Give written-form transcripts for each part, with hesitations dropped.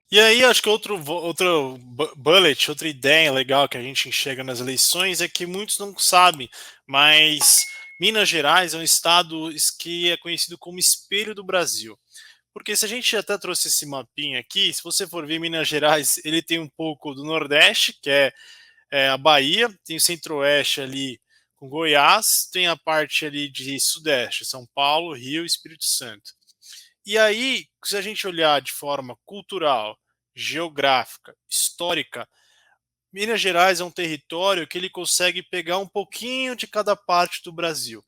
E aí, acho que outro bullet, outra ideia legal que a gente enxerga nas eleições é que muitos não sabem, mas Minas Gerais é um estado que é conhecido como espelho do Brasil. Porque se a gente até trouxe esse mapinha aqui, se você for ver Minas Gerais, ele tem um pouco do Nordeste, que é a Bahia, tem o Centro-Oeste ali com Goiás, tem a parte ali de Sudeste, São Paulo, Rio e Espírito Santo. E aí, se a gente olhar de forma cultural, geográfica, histórica, Minas Gerais é um território que ele consegue pegar um pouquinho de cada parte do Brasil.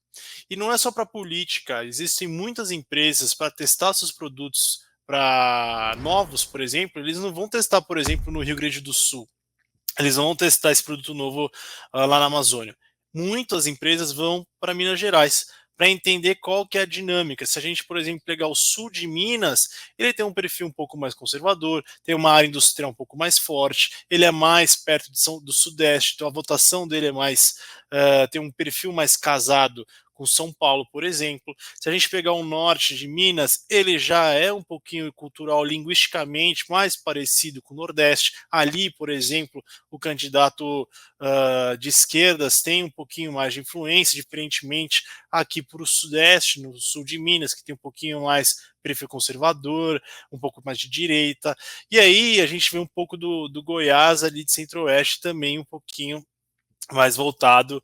E não é só para política, existem muitas empresas para testar seus produtos para novos, por exemplo, eles não vão testar, por exemplo, no Rio Grande do Sul. Eles vão testar esse produto novo lá na Amazônia. Muitas empresas vão para Minas Gerais para entender qual que é a dinâmica. Se a gente, por exemplo, pegar o sul de Minas, ele tem um perfil um pouco mais conservador, tem uma área industrial um pouco mais forte, ele é mais perto do Sudeste, então a votação dele é mais tem um perfil mais casado com São Paulo, por exemplo. Se a gente pegar o norte de Minas, ele já é um pouquinho cultural, linguisticamente mais parecido com o Nordeste. Ali, por exemplo, o candidato de esquerdas tem um pouquinho mais de influência, diferentemente aqui para o Sudeste, no sul de Minas, que tem um pouquinho mais perfil conservador, um pouco mais de direita. E aí a gente vê um pouco do Goiás ali de Centro-Oeste também um pouquinho mais voltado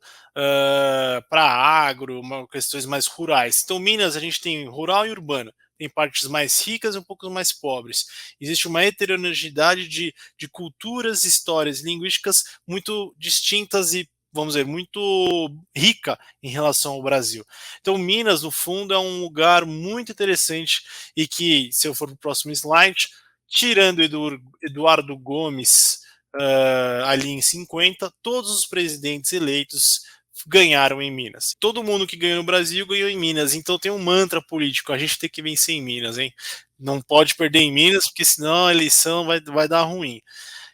para agro, questões mais rurais. Então, Minas, a gente tem rural e urbano, tem partes mais ricas e um pouco mais pobres. Existe uma heterogeneidade de culturas, histórias, linguísticas muito distintas e, vamos dizer, muito rica em relação ao Brasil. Então, Minas, no fundo, é um lugar muito interessante e que, se eu for para o próximo slide, tirando Eduardo Gomes ali em 50, todos os presidentes eleitos ganharam em Minas. Todo mundo que ganhou no Brasil ganhou em Minas. Então tem um mantra político: a gente tem que vencer em Minas, hein? Não pode perder em Minas, porque senão a eleição vai dar ruim.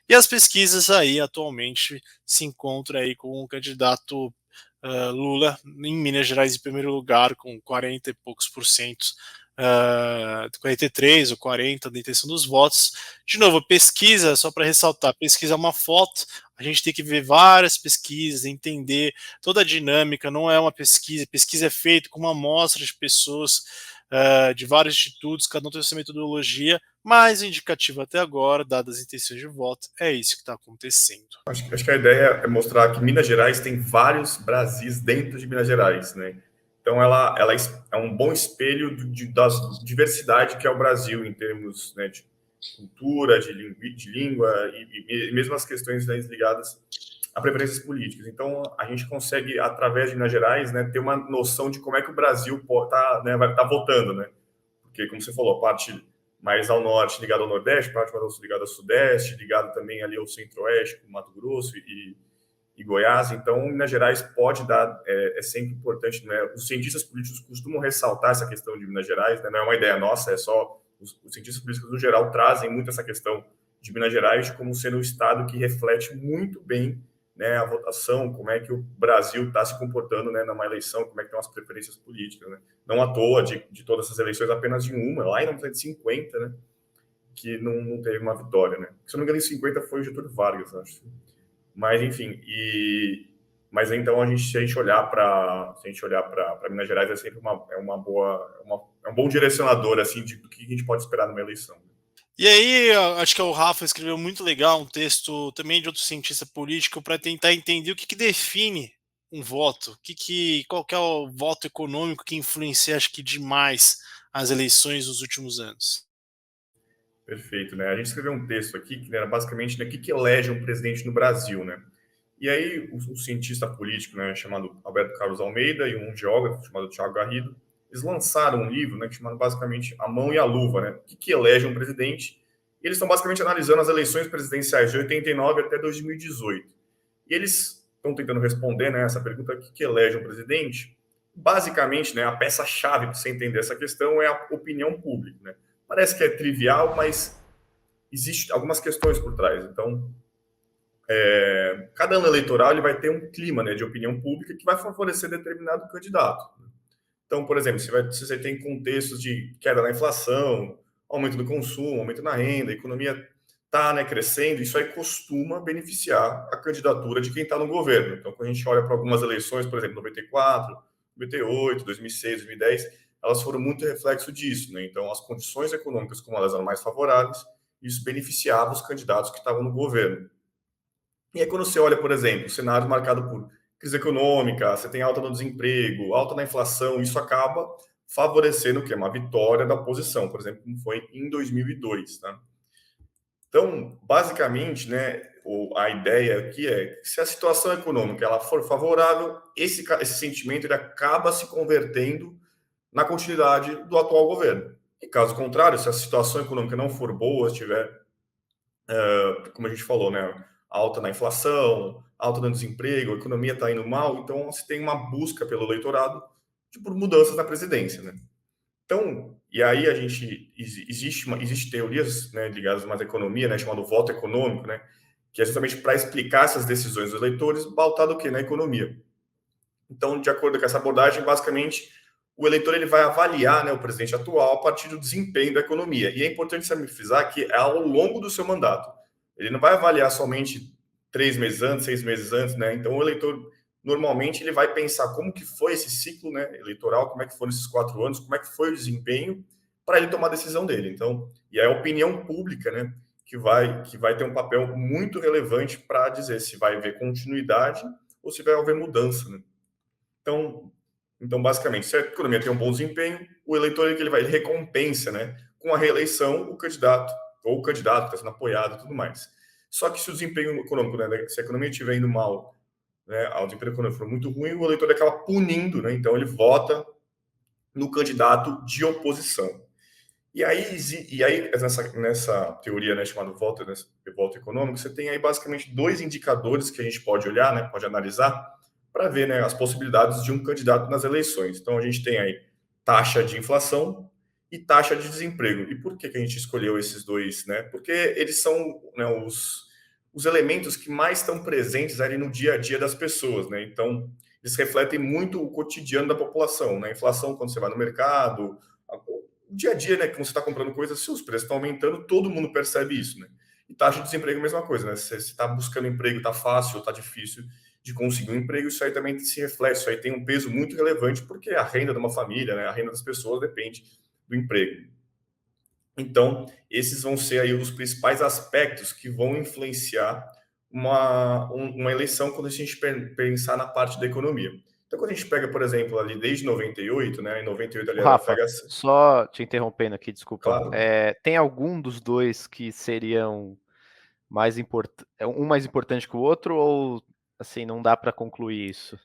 E as pesquisas aí atualmente se encontram aí com o candidato Lula em Minas Gerais em primeiro lugar, com 40 e poucos por cento, 43 ou 40 da intenção dos votos. De novo, pesquisa, só para ressaltar, pesquisa é uma foto, a gente tem que ver várias pesquisas, entender toda a dinâmica, não é uma pesquisa, pesquisa é feita com uma amostra de pessoas de vários institutos, cada um tem sua metodologia, mais indicativo até agora, dadas as intenções de voto, é isso que está acontecendo. Acho que a ideia é mostrar que Minas Gerais tem vários Brasis dentro de Minas Gerais, né? Então, ela é um bom espelho da diversidade que é o Brasil em termos, né, de cultura, de língua e mesmo as questões, né, ligadas a preferências políticas. Então, a gente consegue, através de Minas Gerais, né, ter uma noção de como é que o Brasil está, né, vai estar votando, né? Porque, como você falou, a parte mais ao norte ligada ao nordeste, a parte mais ao sul ligada ao sudeste, ligado também ali ao centro-oeste, com Mato Grosso e Goiás. Então, Minas Gerais pode dar, é sempre importante, né? Os cientistas políticos costumam ressaltar essa questão de Minas Gerais, né? Não é uma ideia nossa, é só os cientistas políticos no geral trazem muito essa questão de Minas Gerais como sendo um estado que reflete muito bem, né, a votação, como é que o Brasil está se comportando, né, numa eleição, como é que estão as preferências políticas, né? Não à toa de todas essas eleições, apenas de uma, lá em 1950, né, que não teve uma vitória, né? Se eu não me engano, em 50 foi o Getúlio Vargas, acho. Mas, enfim, mas então se a gente olhar para Minas Gerais é sempre uma boa, é um bom direcionador assim do que a gente pode esperar numa eleição. E aí, acho que o Rafa escreveu muito legal um texto também de outro cientista político para tentar entender o que define um voto, qual que é o voto econômico que influencia, acho que demais as eleições nos últimos anos. Perfeito, né? A gente escreveu um texto aqui que era basicamente, né, o que elege um presidente no Brasil, né? E aí um cientista político, né, chamado Alberto Carlos Almeida e um geógrafo chamado Thiago Garrido, eles lançaram um livro, né, chamado basicamente A Mão e a Luva, né? O que elege um presidente? E eles estão basicamente analisando as eleições presidenciais de 89 até 2018. E eles estão tentando responder, né, essa pergunta: o que elege um presidente? Basicamente, né, a peça-chave para você entender essa questão é a opinião pública, né? Parece que é trivial, mas existe algumas questões por trás. Então, cada ano eleitoral ele vai ter um clima, né, de opinião pública que vai favorecer determinado candidato. Então, por exemplo, se você tem contextos de queda na inflação, aumento do consumo, aumento na renda, economia está, né, crescendo, isso aí costuma beneficiar a candidatura de quem está no governo. Então, quando a gente olha para algumas eleições, por exemplo, 94, 98, 2006, 2010, elas foram muito reflexo disso, né? Então, as condições econômicas, como elas eram mais favoráveis, isso beneficiava os candidatos que estavam no governo. E aí, quando você olha, por exemplo, o cenário marcado por crise econômica, você tem alta no desemprego, alta na inflação, isso acaba favorecendo o quê? Uma vitória da oposição, por exemplo, como foi em 2002, tá? Então, basicamente, né, a ideia aqui é que se a situação econômica ela for favorável, esse sentimento ele acaba se convertendo na continuidade do atual governo. E caso contrário, se a situação econômica não for boa, estiver, como a gente falou, né, alta na inflação, alta no desemprego, a economia está indo mal, então você tem uma busca pelo eleitorado por mudanças na presidência, né? Então, e aí a gente existe teorias, né, ligadas mais à economia, né, chamado voto econômico, né, que é justamente para explicar essas decisões dos eleitores, pautado o quê? Na economia. Então, de acordo com essa abordagem, basicamente o eleitor ele vai avaliar, né, o presidente atual a partir do desempenho da economia. E é importante sempre frisar que é ao longo do seu mandato. Ele não vai avaliar somente 3 meses antes, 6 meses antes, né? Então, o eleitor normalmente ele vai pensar como que foi esse ciclo, né, eleitoral, como é que foram esses 4 anos, como é que foi o desempenho para ele tomar a decisão dele. Então, e é a opinião pública, né, que vai ter um papel muito relevante para dizer se vai haver continuidade ou se vai haver mudança, né? Então, basicamente, se a economia tem um bom desempenho, o eleitor ele recompensa, né, com a reeleição o candidato ou o candidato que está sendo apoiado e tudo mais. Só que se o desempenho econômico, né, se a economia estiver indo mal, né, o desempenho econômico for muito ruim, o eleitor acaba punindo, né, então ele vota no candidato de oposição. E aí nessa teoria, né, chamada voto econômico, você tem aí basicamente dois indicadores que a gente pode olhar, né, pode analisar, para ver, né, as possibilidades de um candidato nas eleições. Então, a gente tem aí taxa de inflação e taxa de desemprego. E por que a gente escolheu esses dois? Né? Porque eles são, né, os elementos que mais estão presentes ali no dia a dia das pessoas. Né? Então, eles refletem muito o cotidiano da população. Né? A inflação, quando você vai no mercado, o dia a dia, né, quando você está comprando coisas, se os preços estão aumentando, todo mundo percebe isso, né? E taxa de desemprego é a mesma coisa, né? Se você está buscando emprego, está fácil ou está difícil de conseguir um emprego, isso aí também se reflete, isso aí tem um peso muito relevante, porque a renda de uma família, né, a renda das pessoas depende do emprego. Então, esses vão ser aí os principais aspectos que vão influenciar uma eleição quando a gente pensar na parte da economia. Então, quando a gente pega, por exemplo, ali desde 98, né, em 98 ali era o Rafa, FHC. só te interrompendo aqui, desculpa. Claro. Tem algum dos dois que seriam mais um mais importante que o outro, ou assim, não dá para concluir isso?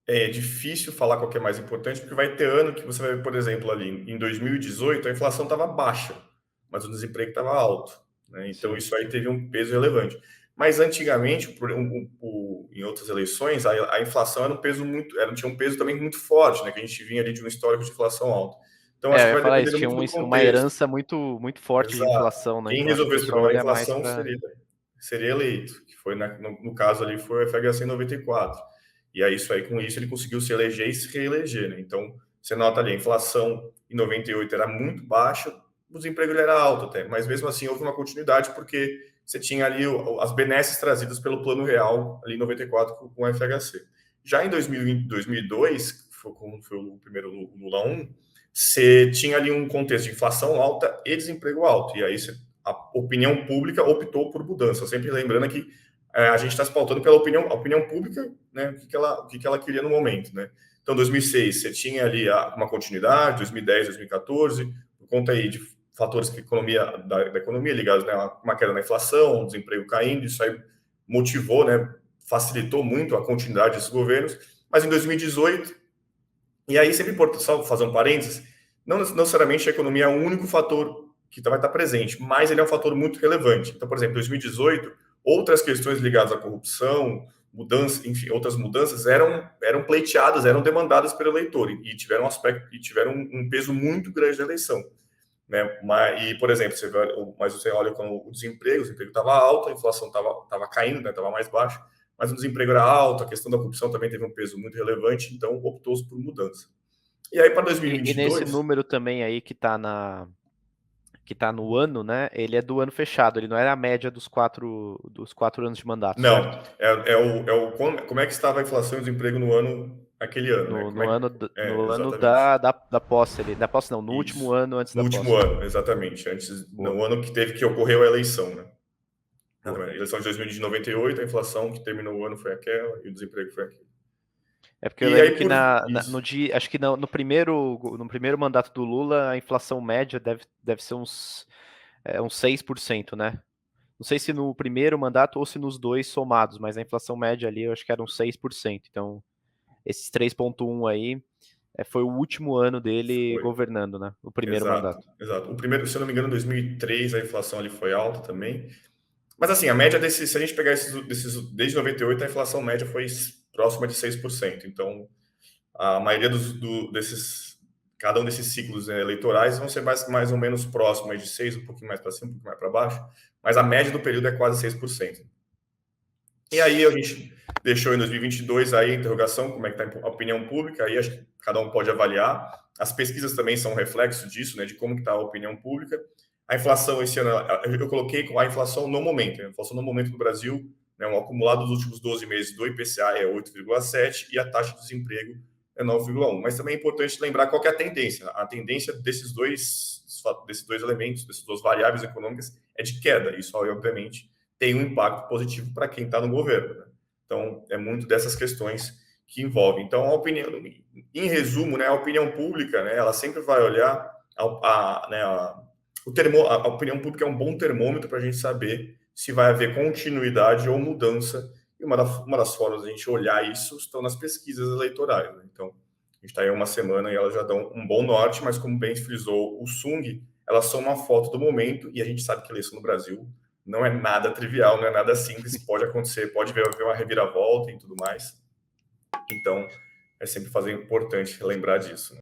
É difícil falar qual que é mais importante, porque vai ter ano que você vai ver, por exemplo, ali em 2018, a inflação estava baixa, mas o desemprego estava alto. Né? Então, Sim. isso aí teve um peso relevante. Mas antigamente, em outras eleições, a inflação era um peso tinha um peso também muito forte, né? Que a gente vinha ali de um histórico de inflação alta. Então, acho Eu que ia vai falar depender isso, tinha muito do uma contexto. herança muito, muito forte de Exato. inflação, né? Quem Então acho que o resolveu esse pessoal problema da olha mais inflação para. seria eleito, que foi, no caso ali, foi o FHC em 94. E aí, com isso, ele conseguiu se eleger e se reeleger, né? Então, você nota ali, a inflação em 98 era muito baixa, o desemprego ele era alto até, mas mesmo assim houve uma continuidade, porque você tinha ali as benesses trazidas pelo Plano Real, ali em 94, com o FHC. Já em 2020, 2002, que foi quando foi o primeiro Lula 1, você tinha ali um contexto de inflação alta e desemprego alto, e aí a opinião pública optou por mudança, sempre lembrando que a gente está se pautando pela a opinião pública, né, o que ela queria no momento, né. Então, 2006, você tinha ali uma continuidade, 2010, 2014, por conta aí de fatores da economia ligados, né, uma queda na inflação, um desemprego caindo, isso aí motivou, né, facilitou muito a continuidade desses governos, mas em 2018, e aí sempre importante, só fazer um parênteses, não necessariamente a economia é o único fator que vai estar presente, mas ele é um fator muito relevante. Então, por exemplo, em 2018, outras questões ligadas à corrupção, mudança, enfim, outras mudanças eram pleiteadas, eram demandadas pelo eleitor e tiveram um peso muito grande na eleição, né? E, por exemplo, você olha com o desemprego estava alto, a inflação estava caindo, né? Estava mais baixa, mas o desemprego era alto, a questão da corrupção também teve um peso muito relevante, então optou-se por mudança. E aí para E nesse 2022, número também aí que que está no ano, né? Ele é do ano fechado, ele não é a média dos quatro anos de mandato, Não, certo? como é que estava a inflação e o desemprego no ano, aquele ano, né? No ano, no ano Exatamente. da posse ali. Da posse não, no último Isso. ano antes No da último posse. ano, exatamente. Boa. No ano que ocorreu a eleição, né? Boa. A eleição de 2098, a inflação que terminou o ano foi aquela e o desemprego foi aquele. É porque eu E lembro aí, que no dia, acho que no primeiro mandato do Lula, a inflação média deve ser uns 6%, né? Não sei se no primeiro mandato ou se nos dois somados, mas a inflação média ali eu acho que era uns 6%. Então, esses 3,1 aí foi o último ano dele foi. governando, né? O primeiro Exato, mandato. exato. O primeiro, se eu não me engano, em 2003 a inflação ali foi alta também. Mas assim, a média se a gente pegar desde 98, a inflação média foi próxima de 6%. Então, a maioria cada um desses ciclos, né, eleitorais vão ser mais ou menos próximos de 6, um pouquinho mais para cima, um pouquinho mais para baixo, mas a média do período é quase 6%. E aí a gente deixou em 2022 aí a interrogação, como é que está a opinião pública, aí acho que cada um pode avaliar. As pesquisas também são um reflexo disso, né, de como está a opinião pública. A inflação esse ano, eu coloquei a inflação no momento. A inflação no momento do Brasil, né, um acumulado dos últimos 12 meses do IPCA é 8,7 e a taxa de desemprego é 9,1. Mas também é importante lembrar qual que é a tendência. A tendência desses dois elementos, dessas duas variáveis econômicas, é de queda. Isso, obviamente, tem um impacto positivo para quem está no governo. Né? Então, é muito dessas questões que envolvem. Então, a opinião, em resumo, né, a opinião pública, né, ela sempre vai olhar a opinião pública é um bom termômetro para a gente saber se vai haver continuidade ou mudança. E uma das formas de a gente olhar isso estão nas pesquisas eleitorais. Né? Então, a gente está aí uma semana e elas já dão um bom norte, mas como bem frisou o Sung, elas são uma foto do momento e a gente sabe que a eleição no Brasil não é nada trivial, não é nada simples, pode acontecer, pode haver uma reviravolta e tudo mais. Então, é sempre importante lembrar disso. Né?